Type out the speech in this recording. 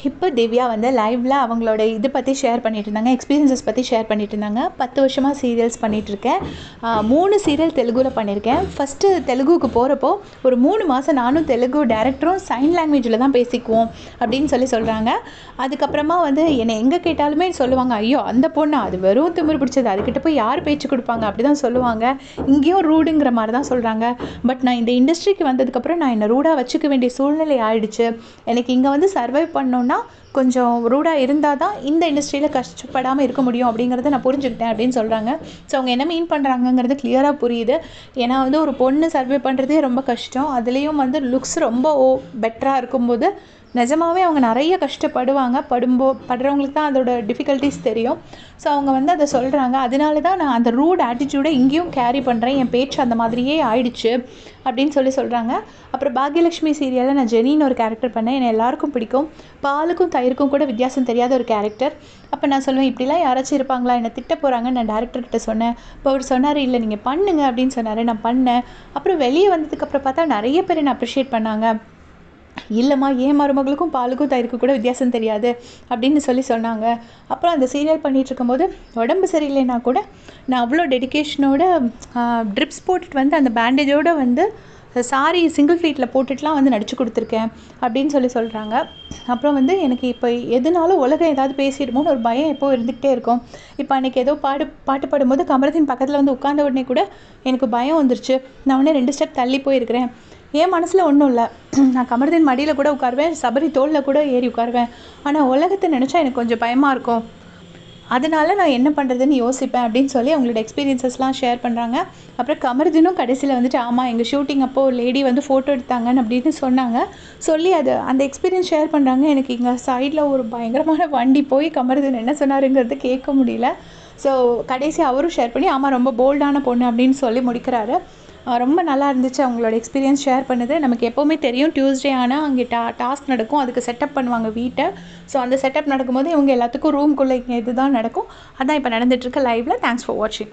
இப்போ திவ்யா வந்து லைவ்ல அவங்களோட இது பற்றி ஷேர் பண்ணிட்டு இருந்தாங்க, எக்ஸ்பீரியன்ஸஸ் பற்றி ஷேர் பண்ணிட்டு இருந்தாங்க. 10 வருஷமாக சீரியல்ஸ் பண்ணிகிட்ருக்கேன். 3 சீரியல் தெலுங்குல பண்ணியிருக்கேன். ஃபஸ்ட்டு தெலுங்குக்கு போகிறப்போ ஒரு 3 மாதம் நானும் தெலுங்கு டேரக்டரும் சைன் லாங்குவேஜில் தான் பேசிக்குவோம் அப்படின்னு சொல்கிறாங்க. அதுக்கப்புறமா வந்து என்னை எங்கே கேட்டாலுமே சொல்லுவாங்க, ஐயோ அந்த பொண்ணு அது வெறும் திமிரு பிடிச்சது, அதுக்கிட்ட போய் யார் பேச்சு கொடுப்பாங்க அப்படி தான் சொல்லுவாங்க. இங்கேயும் ரூடுங்கிற மாதிரி தான் சொல்கிறாங்க. பட் நான் இந்த இண்டஸ்ட்ரிக்கு வந்ததுக்கப்புறம் நான் என்னை ரூடாக வச்சுக்க வேண்டிய சூழ்நிலை ஆயிடுச்சு. எனக்கு இங்கே வந்து சர்வைவ் பண்ணோன்னா கொஞ்சம் ரூடாக இருந்தால் தான் இந்த இண்டஸ்ட்ரியில் கஷ்டப்படாமல் இருக்க முடியும் அப்படிங்கிறத நான் புரிஞ்சுக்கிட்டேன் அப்படின்னு சொல்கிறாங்க. ஸோ அவங்க என்ன மீன் பண்ணுறாங்கங்கிறது கிளியராக புரியுது. ஏன்னா வந்து ஒரு பொண்ணு சர்வே பண்ணுறதே ரொம்ப கஷ்டம். அதுலேயும் வந்து லுக்ஸ் ரொம்ப பெட்டராக இருக்கும்போது நிஜமாகவே அவங்க நிறைய கஷ்டப்படுவாங்க. படுறவங்களுக்கு தான் அதோட டிஃபிகல்ட்டிஸ் தெரியும். ஸோ அவங்க வந்து அதை சொல்கிறாங்க. அதனால தான் நான் அந்த ரூட் ஆட்டிடியூடை இங்கேயும் கேரி பண்ணுறேன், என் பேச்சு அந்த மாதிரியே ஆயிடுச்சு அப்படின்னு சொல்கிறாங்க. அப்புறம் பாக்யலட்சுமி சீரியலில் நான் ஜெனின்னு ஒரு கேரக்டர் பண்ணேன். என்னை எல்லாருக்கும் பிடிக்கும். பாலுக்கும் தயிருக்கும் கூட வித்தியாசம் தெரியாத ஒரு கேரக்டர். அப்போ நான் சொல்லுவேன், இப்படிலாம் யாராச்சும் இருப்பாங்களா, என்னை திட்ட போகிறாங்க நான் டேரக்டர்கிட்ட சொன்னேன். இப்போ அவர் சொன்னார், இல்லை நீங்கள் பண்ணுங்க அப்படின்னு சொன்னார். நான் பண்ணேன். அப்புறம் வெளியே வந்ததுக்கப்புறம் பார்த்தா நிறைய பேர் என்னை அப்ரிஷியேட் பண்ணாங்க. இல்லைம்மா, ஏன் மருமகளுக்கும் பாலுக்கும் தயிருக்கு கூட வித்தியாசம் தெரியாது அப்படின்னு சொன்னாங்க. அப்புறம் அந்த சீரியல் பண்ணிகிட்டு இருக்கும்போது உடம்பு சரியில்லைன்னா கூட நான் அவ்வளோ டெடிக்கேஷனோட ட்ரிப்ஸ் போட்டுட்டு வந்து அந்த பேண்டேஜோடு வந்து சாரி சிங்கிள் ஃப்ளீட்டில் போட்டுட்டுலாம் வந்து நடிச்சு கொடுத்துருக்கேன் அப்படின்னு சொல்கிறாங்க. அப்புறம் வந்து எனக்கு இப்போ எதுனாலும் உலகம் ஏதாவது பேசிடுமோன்னு ஒரு பயம் எப்போ இருந்துக்கிட்டே இருக்கும். இப்போ அன்றைக்கி ஏதோ பாட்டு பாடும்போது கமரத்தின் பக்கத்தில் வந்து உட்கார்ந்த உடனே கூட எனக்கு பயம் வந்துருச்சு. நான் உடனே 2 ஸ்டெப் தள்ளி போயிருக்கிறேன். என் மனசில் ஒன்றும் இல்லை. நான் கமரத்தின் மடியில் கூட உட்காருவேன், சபரி தோளில் கூட ஏறி உட்காருவேன். ஆனால் உலகத்தை நினச்சா எனக்கு கொஞ்சம் பயமாக இருக்கும். அதனால நான் என்ன பண்ணுறதுன்னு யோசிப்பேன் அப்படின்னு அவங்களோட எக்ஸ்பீரியன்ஸஸ்லாம் ஷேர் பண்ணுறாங்க. அப்புறம் கமருதீனும் கடைசியில் வந்துட்டு, ஆமாம் எங்கள் ஷூட்டிங் அப்போது ஒரு லேடி வந்து ஃபோட்டோ எடுத்தாங்கன்னு அப்படின்னு சொன்னாங்க. அந்த எக்ஸ்பீரியன்ஸ் ஷேர் பண்ணுறாங்க. எனக்கு இங்கே சைடில் ஒரு பயங்கரமான வண்டி போய் கமருதீன் என்ன சொன்னாருங்கிறது கேட்க முடியல. ஸோ கடைசி அவரும் ஷேர் பண்ணி, ஆமாம் ரொம்ப போல்டான பொண்ணு அப்படின்னு முடிக்கிறாரு. ரொம்ப நல்லா இருந்துச்சு அவங்களோட எக்ஸ்பீரியன்ஸ் ஷேர் பண்ணது. நமக்கு எப்போவுமே தெரியும் டியூஸ்டே ஆனால் அங்கே டாஸ்க் நடக்கும், அதுக்கு செட்டப் பண்ணுவாங்க வீட்டை. ஸோ அந்த செட்டப் நடக்கும்போது இவங்க எல்லாத்துக்கும் ரூம்குள்ளே இங்கே இதுதான் நடக்கும். அதான் இப்போ நடந்துகிட்ருக்கு லைவில். தேங்க்ஸ் ஃபார் வாட்சிங்.